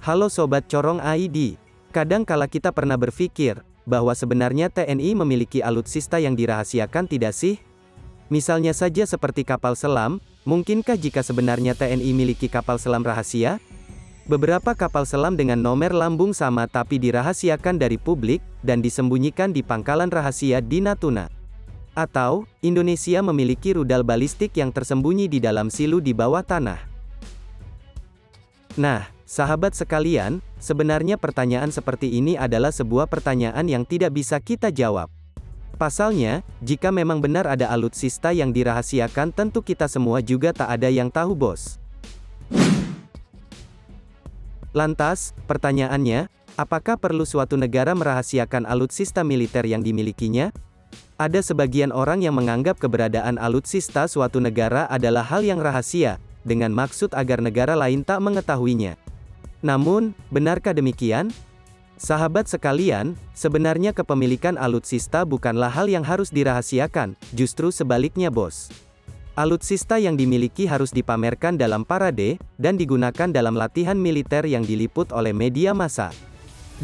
Halo Sobat Corong ID. Kadang kala kita pernah berpikir, bahwa sebenarnya TNI memiliki alutsista yang dirahasiakan tidak sih? Misalnya saja seperti kapal selam, mungkinkah jika sebenarnya TNI miliki kapal selam rahasia? Beberapa kapal selam dengan nomor lambung sama tapi dirahasiakan dari publik, dan disembunyikan di pangkalan rahasia di Natuna. Atau, Indonesia memiliki rudal balistik yang tersembunyi di dalam silu di bawah tanah. Nah, sahabat sekalian, sebenarnya pertanyaan seperti ini adalah sebuah pertanyaan yang tidak bisa kita jawab. Pasalnya, jika memang benar ada alutsista yang dirahasiakan, tentu kita semua juga tak ada yang tahu, bos. Lantas, pertanyaannya, apakah perlu suatu negara merahasiakan alutsista militer yang dimilikinya? Ada sebagian orang yang menganggap keberadaan alutsista suatu negara adalah hal yang rahasia, dengan maksud agar negara lain tak mengetahuinya. Namun, benarkah demikian? Sahabat sekalian, sebenarnya kepemilikan alutsista bukanlah hal yang harus dirahasiakan, justru sebaliknya, bos. Alutsista yang dimiliki harus dipamerkan dalam parade, dan digunakan dalam latihan militer yang diliput oleh media massa.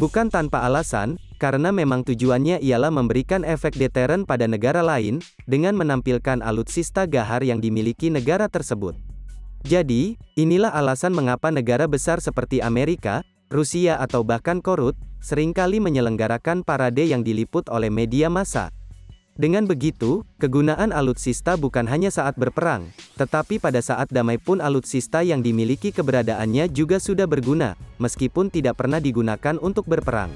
Bukan tanpa alasan, karena memang tujuannya ialah memberikan efek deteren pada negara lain, dengan menampilkan alutsista gahar yang dimiliki negara tersebut. Jadi, inilah alasan mengapa negara besar seperti Amerika, Rusia atau bahkan Korut, seringkali menyelenggarakan parade yang diliput oleh media massa. Dengan begitu, kegunaan alutsista bukan hanya saat berperang, tetapi pada saat damai pun alutsista yang dimiliki keberadaannya juga sudah berguna, meskipun tidak pernah digunakan untuk berperang.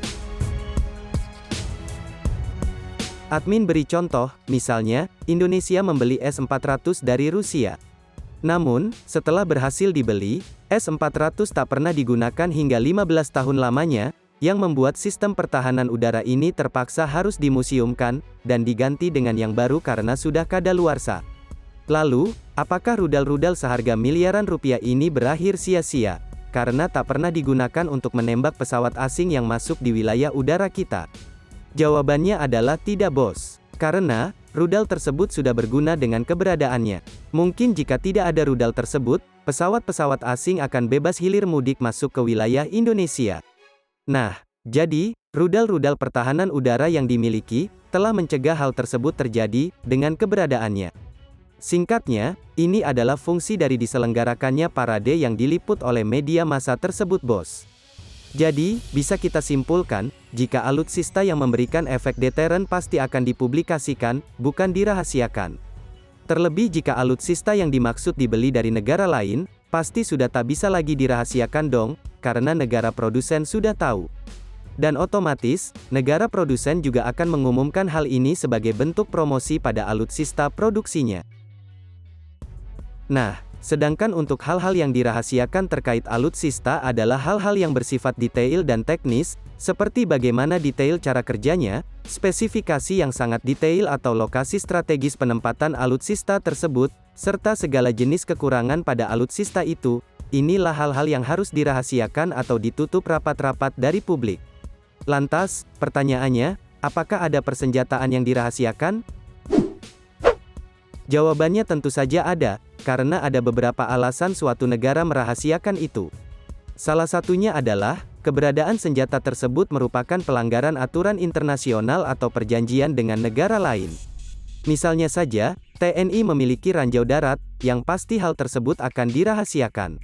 Admin beri contoh, misalnya, Indonesia membeli S-400 dari Rusia. Namun, setelah berhasil dibeli, S-400 tak pernah digunakan hingga 15 tahun lamanya, yang membuat sistem pertahanan udara ini terpaksa harus dimuseumkan, dan diganti dengan yang baru karena sudah kadaluarsa. Lalu, apakah rudal-rudal seharga miliaran rupiah ini berakhir sia-sia, karena tak pernah digunakan untuk menembak pesawat asing yang masuk di wilayah udara kita? Jawabannya adalah tidak, bos. Karena, rudal tersebut sudah berguna dengan keberadaannya. Mungkin jika tidak ada rudal tersebut, pesawat-pesawat asing akan bebas hilir mudik masuk ke wilayah Indonesia. Nah, jadi, rudal-rudal pertahanan udara yang dimiliki, telah mencegah hal tersebut terjadi, dengan keberadaannya. Singkatnya, ini adalah fungsi dari diselenggarakannya parade yang diliput oleh media massa tersebut, bos. Jadi, bisa kita simpulkan, jika alutsista yang memberikan efek deteren pasti akan dipublikasikan, bukan dirahasiakan. Terlebih jika alutsista yang dimaksud dibeli dari negara lain, pasti sudah tak bisa lagi dirahasiakan dong, karena negara produsen sudah tahu. Dan otomatis, negara produsen juga akan mengumumkan hal ini sebagai bentuk promosi pada alutsista produksinya. Nah, sedangkan untuk hal-hal yang dirahasiakan terkait alutsista adalah hal-hal yang bersifat detail dan teknis, seperti bagaimana detail cara kerjanya, spesifikasi yang sangat detail atau lokasi strategis penempatan alutsista tersebut, serta segala jenis kekurangan pada alutsista itu. Inilah hal-hal yang harus dirahasiakan atau ditutup rapat-rapat dari publik. Lantas, pertanyaannya, apakah ada persenjataan yang dirahasiakan? Jawabannya tentu saja ada, karena ada beberapa alasan suatu negara merahasiakan itu. Salah satunya adalah, keberadaan senjata tersebut merupakan pelanggaran aturan internasional atau perjanjian dengan negara lain. Misalnya saja, TNI memiliki ranjau darat, yang pasti hal tersebut akan dirahasiakan.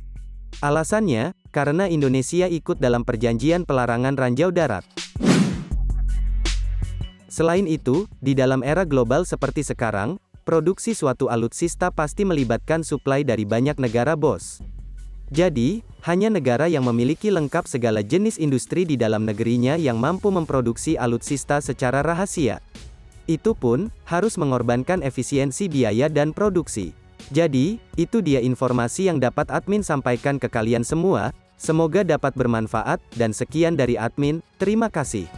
Alasannya, karena Indonesia ikut dalam perjanjian pelarangan ranjau darat. Selain itu, di dalam era global seperti sekarang, produksi suatu alutsista pasti melibatkan suplai dari banyak negara, bos. Jadi, hanya negara yang memiliki lengkap segala jenis industri di dalam negerinya yang mampu memproduksi alutsista secara rahasia. Itu pun, harus mengorbankan efisiensi biaya dan produksi. Jadi, itu dia informasi yang dapat admin sampaikan ke kalian semua, semoga dapat bermanfaat, dan sekian dari admin, terima kasih.